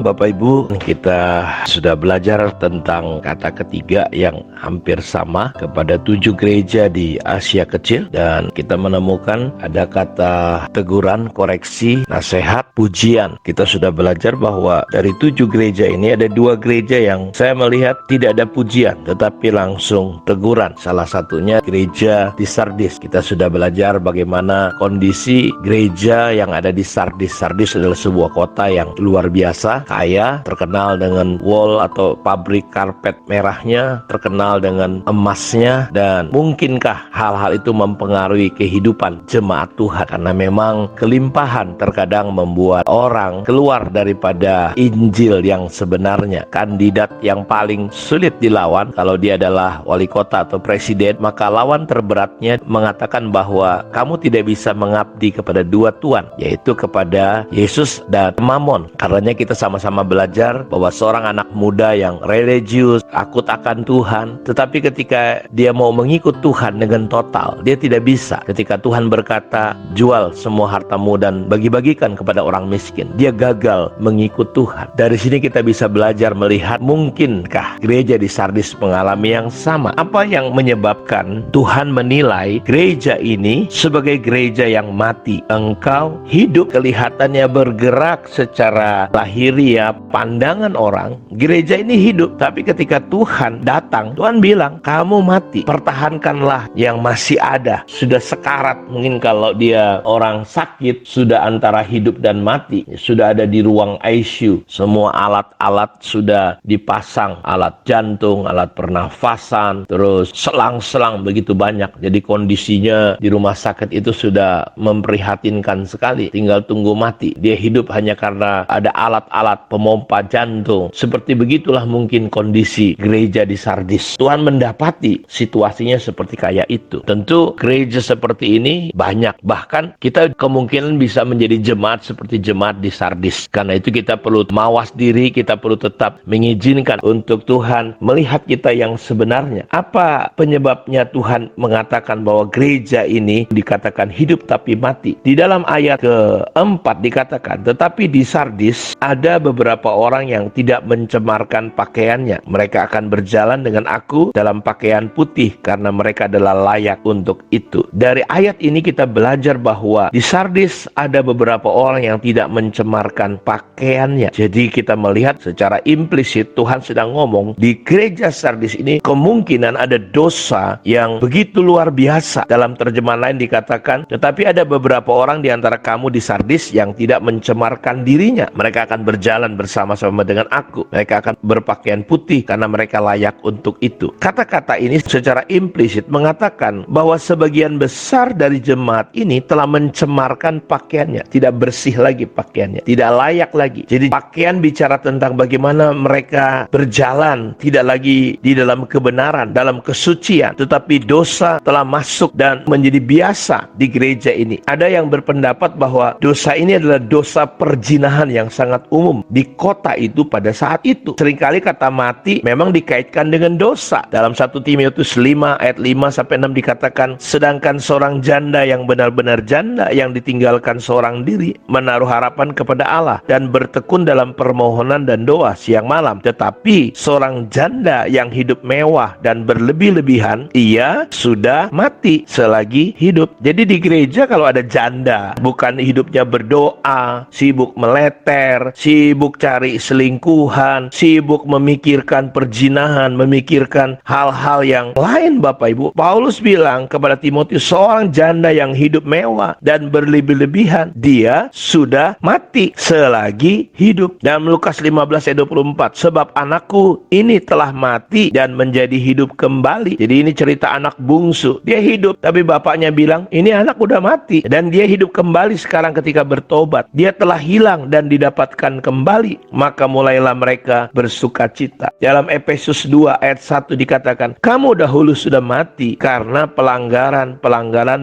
Bapak Ibu, kita sudah belajar tentang kata ketiga yang hampir sama kepada 7 gereja di Asia Kecil, dan kita menemukan ada kata teguran, koreksi, nasihat, pujian. Kita sudah belajar bahwa dari 7 gereja ini ada 2 gereja yang saya melihat tidak ada pujian tetapi langsung teguran. Salah satunya gereja di Sardis. Kita sudah belajar bagaimana kondisi gereja yang ada di Sardis. Sardis adalah sebuah kota yang luar biasa, kaya, terkenal dengan wall atau pabrik karpet merahnya, terkenal dengan emasnya, dan mungkinkah hal-hal itu mempengaruhi kehidupan jemaat Tuhan? Karena memang kelimpahan terkadang membuat orang keluar daripada Injil yang sebenarnya. Kandidat yang paling sulit dilawan kalau dia adalah wali kota atau presiden, maka lawan terberatnya mengatakan bahwa kamu tidak bisa mengabdi kepada dua tuan, yaitu kepada Yesus dan Mamon. Karenanya kita sama-sama belajar bahwa seorang anak muda yang religius, takut akan Tuhan, tetapi ketika dia mau mengikut Tuhan dengan total, dia tidak bisa. Ketika Tuhan berkata, jual semua hartamu dan bagi-bagikan kepada orang miskin, dia gagal mengikut Tuhan. Dari sini kita bisa belajar melihat, mungkinkah gereja di Sardis mengalami yang sama? Apa yang menyebabkan Tuhan menilai gereja ini sebagai gereja yang mati? Engkau hidup, kelihatannya bergerak secara lahiriah, pandangan orang, gereja ini hidup, tapi ketika Tuhan datang, Tuhan bilang, kamu mati, pertahankanlah yang masih ada. Sudah sekarat, mungkin kalau dia orang sakit, sudah antara hidup dan mati, sudah ada di ruang ICU, semua alat-alat sudah dipasang, alat jantung, alat pernafasan, terus selang-selang begitu banyak. Jadi kondisinya di rumah sakit itu sudah memprihatinkan sekali, tinggal tunggu mati. Dia hidup hanya karena ada alat-alat pemompa jantung. Seperti begitulah mungkin kondisi gereja di Sardis. Tuhan mendapati situasinya seperti kayak itu. Tentu gereja seperti ini banyak, bahkan kita kemungkinan bisa menjadi jemaat seperti jemaat di Sardis. Karena itu kita perlu mawas diri, kita perlu tetap mengizinkan untuk Tuhan melihat kita yang sebenarnya. Apa penyebabnya Tuhan mengatakan bahwa gereja ini dikatakan hidup tapi mati? Di dalam ayat keempat dikatakan, tetapi di Sardis ada beberapa orang yang tidak mencemarkan pakaiannya. Mereka akan berjalan dengan aku dalam pakaian putih karena mereka adalah layak untuk itu. Dari ayat ini kita belajar bahwa di Sardis ada beberapa orang yang tidak mencemarkan pakaiannya. Jadi kita melihat secara implisit Tuhan sedang ngomong di gereja Sardis ini kemungkinan ada dosa yang begitu luar biasa. Dalam terjemahan lain dikatakan, tetapi ada beberapa orang di antara kamu di Sardis yang tidak mencemarkan dirinya. Mereka akan berjalan bersama-sama dengan aku. Mereka akan berpakaian putih karena mereka layak untuk itu. Kata-kata ini secara implisit mengatakan bahwa sebagian besar dari jemaat ini telah mencemarkan pakaiannya. Tidak bersih lagi pakaiannya, tidak layak lagi. Jadi pakaian bicara tentang bagaimana mereka berjalan tidak lagi di dalam kebenaran, dalam kesucian, tetapi dosa telah masuk dan menjadi biasa di gereja ini. Ada yang berpendapat bahwa dosa ini adalah dosa perzinahan yang sangat umum di kota itu pada saat itu. Seringkali kata mati memang dikaitkan dengan dosa. Dalam 1 Timotius 5 ayat 5-6 dikatakan, sedangkan seorang janda yang benar-benar janda yang ditinggalkan seorang diri menaruh harapan kepada Allah dan bertekun dalam permohonan dan doa siang malam. Tetapi seorang janda yang hidup mewah dan berlebih-lebihan, ia sudah mati selagi hidup. Jadi di gereja kalau ada janda, bukan hidupnya berdoa, sibuk meleter, sibuk cari selingkuhan, sibuk memikirkan perzinahan, memikirkan hal-hal yang lain, Bapak Ibu. Paulus bilang kepada Timotius, seorang janda yang hidup mewah dan berlebih-lebihan, dia sudah mati selagi hidup. Dalam Lukas 15 ayat 24, sebab anakku ini telah mati dan menjadi hidup kembali. Jadi ini cerita anak bungsu. Dia hidup, tapi bapaknya bilang, ini anak udah mati. Dan dia hidup kembali sekarang ketika bertobat. Dia telah hilang dan didapatkan kembali. Maka mulailah mereka bersuka cita. Dalam Efesus 2 ayat 1 dikatakan, kamu dahulu sudah mati karena pelanggaran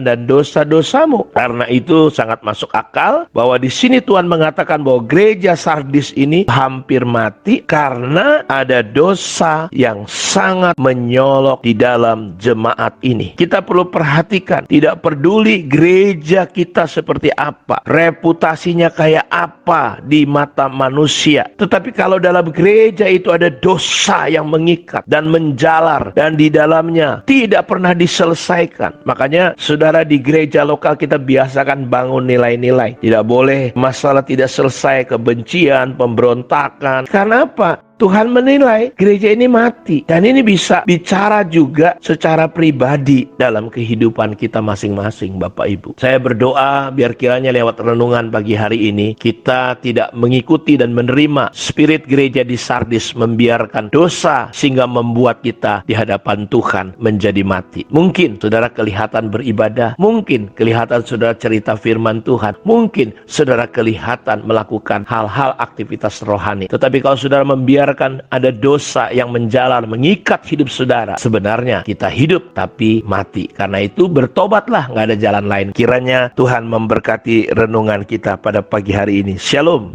dan dosa-dosamu. Karena itu sangat masuk akal bahwa di sini Tuhan mengatakan bahwa gereja Sardis ini hampir mati karena ada dosa yang sangat menyolok di dalam jemaat ini. Kita perlu perhatikan, tidak peduli gereja kita seperti apa, reputasinya kayak apa di mata manusia, manusia. Tetapi kalau dalam gereja itu ada dosa yang mengikat dan menjalar, dan di dalamnya tidak pernah diselesaikan. Makanya saudara, di gereja lokal kita biasakan bangun nilai-nilai. Tidak boleh masalah tidak selesai, kebencian, pemberontakan. Karena apa? Tuhan menilai gereja ini mati. Dan ini bisa bicara juga secara pribadi dalam kehidupan kita masing-masing, Bapak Ibu. Saya berdoa biar kiranya lewat renungan pagi hari ini, kita tidak mengikuti dan menerima spirit gereja di Sardis membiarkan dosa sehingga membuat kita di hadapan Tuhan menjadi mati. Mungkin saudara kelihatan beribadah, mungkin kelihatan saudara cerita firman Tuhan, mungkin saudara kelihatan melakukan hal-hal aktivitas rohani. Tetapi kalau saudara membiarkan ada dosa yang menjalar mengikat hidup saudara, sebenarnya kita hidup tapi mati. Karena itu bertobatlah, nggak ada jalan lain. Kiranya Tuhan memberkati renungan kita pada pagi hari ini. Shalom.